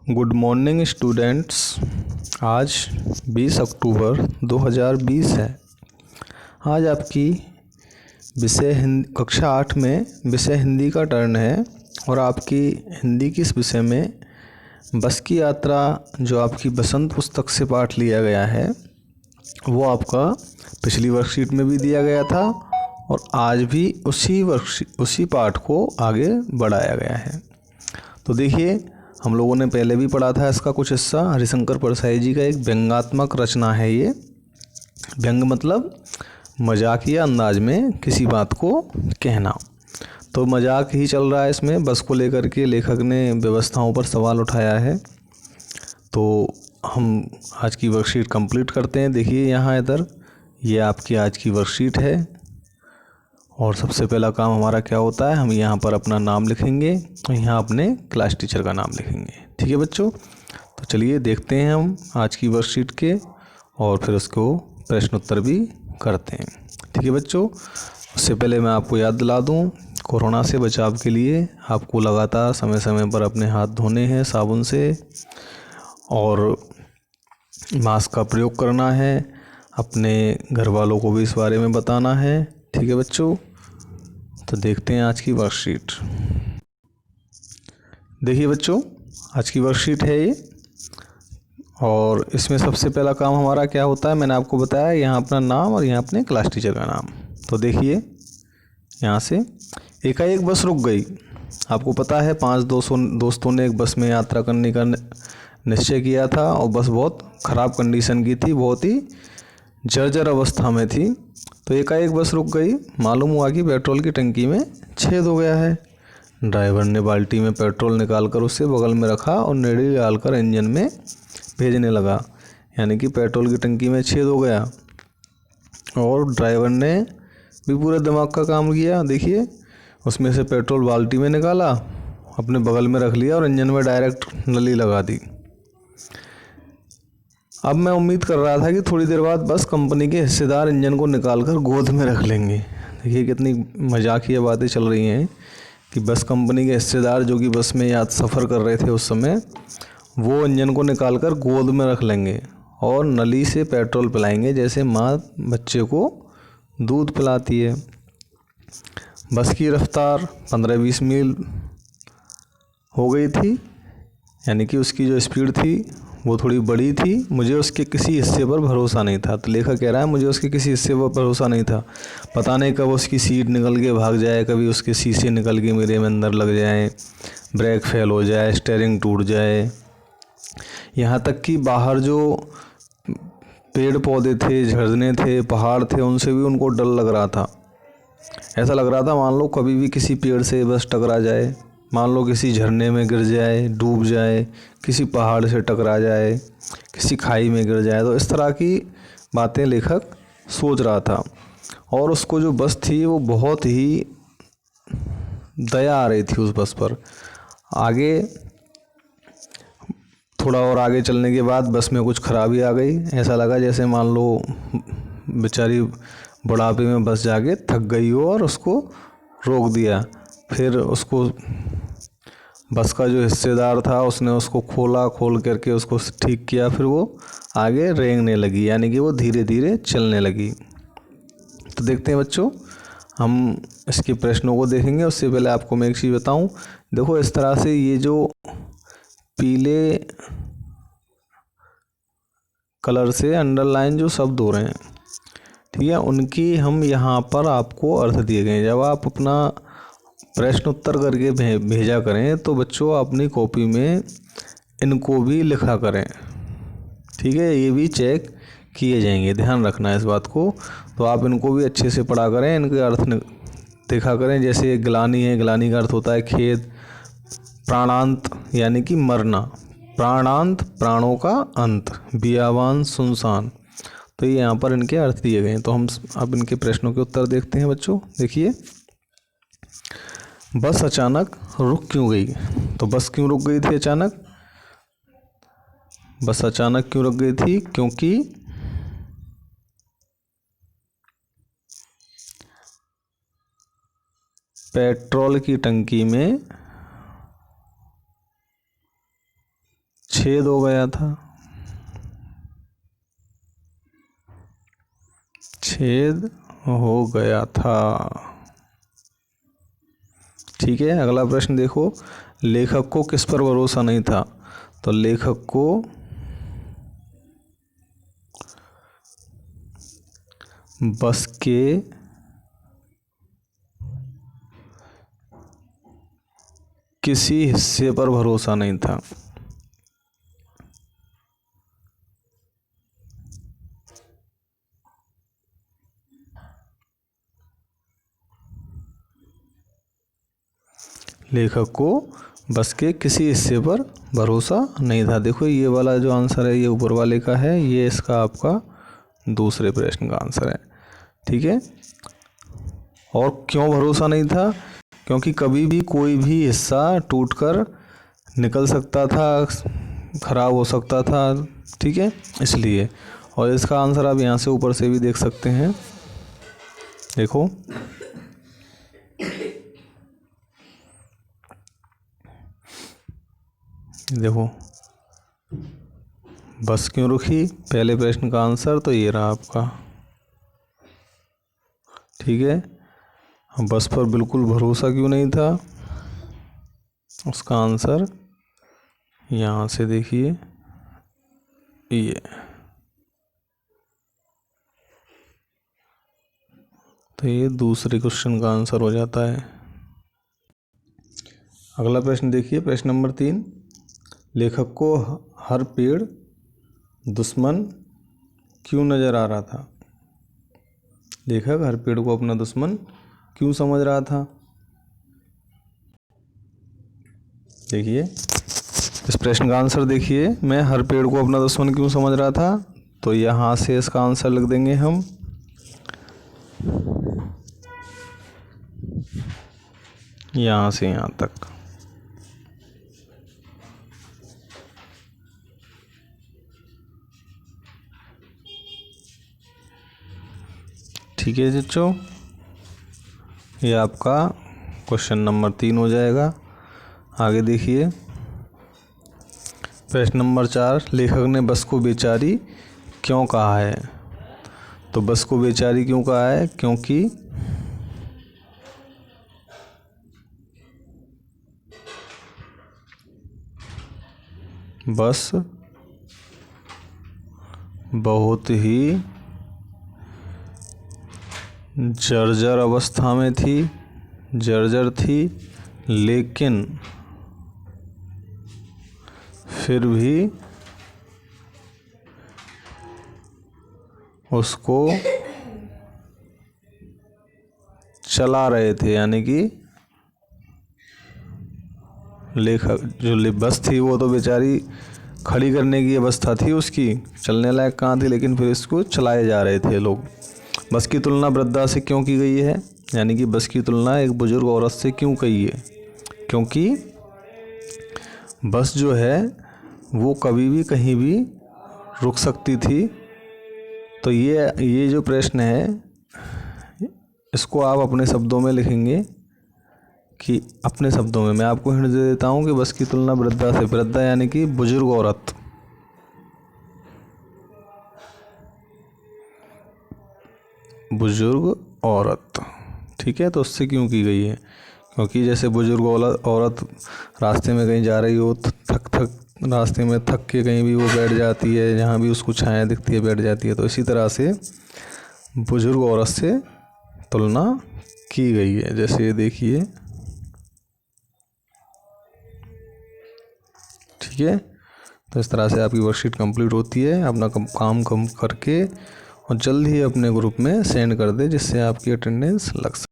Good morning students. आज 20 अक्टूबर 2020 है। आज आपकी विषय हिंदी कक्षा 8 में विषय हिंदी का टर्न है और आपकी हिंदी की इस विषय में बस की यात्रा जो आपकी बसंत पुस्तक से पाठ लिया गया है वो आपका पिछली वर्कशीट में भी दिया गया था और आज भी उसी पाठ को आगे बढ़ाया गया है। तो देखिए, हम लोगों ने पहले भी पढ़ा था इसका कुछ हिस्सा। हरिशंकर परसाई जी का एक व्यंग्यात्मक रचना है ये। व्यंग मतलब मजाकिया अंदाज में किसी बात को कहना। तो मजाक ही चल रहा है इसमें। बस को लेकर के लेखक ने व्यवस्थाओं पर सवाल उठाया है। तो हम आज की वर्कशीट कंप्लीट करते हैं। देखिए यहाँ इधर ये आपकी आज की वर्कशीट है और सबसे पहला काम हमारा क्या होता है, हम यहाँ पर अपना नाम लिखेंगे और यहाँ अपने क्लास टीचर का नाम लिखेंगे। ठीक है बच्चों, तो चलिए देखते हैं हम आज की वर्कशीट के और फिर उसको प्रश्न उत्तर भी करते हैं। ठीक है बच्चों, उससे पहले मैं आपको याद दिला दूँ, कोरोना से बचाव के लिए आपको लगातार समय समय पर अपने हाथ धोने हैं साबुन से और मास्क का प्रयोग करना है। अपने घर वालों को भी इस बारे में बताना है। ठीक है बच्चों, तो देखते हैं आज की वर्कशीट। देखिए बच्चों, आज की वर्कशीट है ये और इसमें सबसे पहला काम हमारा क्या होता है, मैंने आपको बताया, यहाँ अपना नाम और यहाँ अपने क्लास टीचर का नाम। तो देखिए यहाँ से एकाएक बस रुक गई। आपको पता है 5 दोस्तों ने एक बस में यात्रा करने का निश्चय किया था और बस बहुत ख़राब कंडीशन की थी, बहुत ही जर्जर अवस्था में थी। तो एकाएक बस रुक गई। मालूम हुआ कि पेट्रोल की टंकी में छेद हो गया है। ड्राइवर ने बाल्टी में पेट्रोल निकालकर उसे बगल में रखा और नेड़ी डालकर इंजन में भेजने लगा। यानी कि पेट्रोल की टंकी में छेद हो गया और ड्राइवर ने भी पूरे दिमाग का काम किया। देखिए, उसमें से पेट्रोल बाल्टी में निकाला, अपने बगल में रख लिया और इंजन में डायरेक्ट नली लगा दी। अब मैं उम्मीद कर रहा था कि थोड़ी देर बाद बस कंपनी के हिस्सेदार इंजन को निकालकर गोद में रख लेंगे। देखिए कितनी मजाकिया बातें चल रही हैं कि बस कंपनी के हिस्सेदार जो कि बस में याद सफ़र कर रहे थे उस समय, वो इंजन को निकालकर गोद में रख लेंगे और नली से पेट्रोल पिलाएंगे जैसे माँ बच्चे को दूध पिलाती है। बस की रफ्तार 15-20 मील हो गई थी, यानी कि उसकी जो स्पीड थी वो थोड़ी बड़ी थी। मुझे उसके किसी हिस्से पर भरोसा नहीं था। तो लेखक कह रहा है मुझे उसके किसी हिस्से पर भरोसा नहीं था। पता नहीं कब उसकी सीट निकल के भाग जाए, कभी उसके शीशे निकल के मेरे में अंदर लग जाए, ब्रेक फेल हो जाए, स्टीयरिंग टूट जाए। यहाँ तक कि बाहर जो पेड़ पौधे थे, झरने थे, पहाड़ थे, उनसे भी उनको डर लग रहा था। ऐसा लग रहा था मान लो कभी भी किसी पेड़ से बस टकरा जाए, मान लो किसी झरने में गिर जाए, डूब जाए, किसी पहाड़ से टकरा जाए, किसी खाई में गिर जाए। तो इस तरह की बातें लेखक सोच रहा था और उसको जो बस थी वो बहुत ही दया आ रही थी उस बस पर। आगे थोड़ा और आगे चलने के बाद बस में कुछ खराबी आ गई। ऐसा लगा जैसे मान लो बेचारी बुढ़ापे में बस जाके थक गई हो और उसको रोक दिया। फिर उसको बस का जो हिस्सेदार था उसने उसको खोल करके उसको ठीक किया। फिर वो आगे रेंगने लगी, यानी कि वो धीरे धीरे चलने लगी। तो देखते हैं बच्चों, हम इसके प्रश्नों को देखेंगे। उससे पहले आपको मैं एक चीज़ बताऊं। देखो इस तरह से ये जो पीले कलर से अंडरलाइन जो शब्द हो रहे हैं, ठीक है, उनकी हम यहाँ पर आपको अर्थ दिए गए हैं। जब आप अपना प्रश्न उत्तर करके भेजा करें तो बच्चों अपनी कॉपी में इनको भी लिखा करें। ठीक है, ये भी चेक किए जाएंगे, ध्यान रखना है इस बात को। तो आप इनको भी अच्छे से पढ़ा करें, इनके अर्थ देखा करें। जैसे ग्लानि है, ग्लानि का अर्थ होता है खेद। प्राणांत यानी कि मरना, प्राणांत प्राणों का अंत, बियावान सुनसान। तो ये यहाँ पर इनके अर्थ दिए गए हैं। तो हम अब इनके प्रश्नों के उत्तर देखते हैं बच्चों। देखिए, बस अचानक रुक क्यों गई? तो बस क्यों रुक गई थी अचानक? बस अचानक क्यों रुक गई थी? क्योंकि पेट्रोल की टंकी में छेद हो गया था, छेद हो गया था। ठीक है, अगला प्रश्न देखो, लेखक को किस पर भरोसा नहीं था? तो लेखक को बस के किसी हिस्से पर भरोसा नहीं था। लेखक को बस के किसी हिस्से पर भरोसा नहीं था। देखो ये वाला जो आंसर है ये ऊपर वाले का है, ये इसका आपका दूसरे प्रश्न का आंसर है। ठीक है, और क्यों भरोसा नहीं था? क्योंकि कभी भी कोई भी हिस्सा टूटकर निकल सकता था, खराब हो सकता था। ठीक है, इसलिए। और इसका आंसर आप यहाँ से ऊपर से भी देख सकते हैं। देखो देखो बस क्यों रुकी, पहले प्रश्न का आंसर तो ये रहा आपका। ठीक है, बस पर बिल्कुल भरोसा क्यों नहीं था, उसका आंसर यहाँ से देखिए, ये। तो ये दूसरे क्वेश्चन का आंसर हो जाता है। अगला प्रश्न देखिए, प्रश्न नंबर 3, लेखक को हर पेड़ दुश्मन क्यों नजर आ रहा था? लेखक हर पेड़ को अपना दुश्मन क्यों समझ रहा था? देखिए इस प्रश्न का आंसर देखिए, मैं हर पेड़ को अपना दुश्मन क्यों समझ रहा था, तो यहाँ से इसका आंसर लिख देंगे हम। यहाँ से यहाँ तक। ठीक है बच्चों, ये आपका क्वेश्चन नंबर 3 हो जाएगा। आगे देखिए, प्रश्न नंबर 4, लेखक ने बस को बेचारी क्यों कहा है? तो बस को बेचारी क्यों कहा है? क्योंकि बस बहुत ही जर्जर अवस्था में थी, जर्जर थी, लेकिन फिर भी उसको चला रहे थे, यानी कि लेखक जो बस थी वो तो बेचारी खड़ी करने की अवस्था थी उसकी, चलने लायक कहाँ थी, लेकिन फिर इसको चलाए जा रहे थे लोग। बस की तुलना वृद्धा से क्यों की गई है? यानी कि बस की तुलना एक बुजुर्ग औरत से क्यों की है? क्योंकि बस जो है वो कभी भी कहीं भी रुक सकती थी। तो ये जो प्रश्न है इसको आप अपने शब्दों में लिखेंगे, कि अपने शब्दों में। मैं आपको हिंट दे देता हूँ कि बस की तुलना वृद्धा से, वृद्धा यानी कि बुजुर्ग औरत, बुजुर्ग औरत। ठीक है, तो उससे क्यों की गई है? क्योंकि जैसे बुजुर्ग औरत रास्ते में कहीं जा रही हो, थक रास्ते में थक के कहीं भी वो बैठ जाती है, जहाँ भी उसको छाया दिखती है बैठ जाती है। तो इसी तरह से बुजुर्ग औरत से तुलना की गई है। जैसे ये देखिए, ठीक है। तो इस तरह से आपकी वर्कशीट कंप्लीट होती है। अपना काम कम करके और जल्द ही अपने ग्रुप में सेंड कर दे, जिससे आपकी अटेंडेंस लग सके।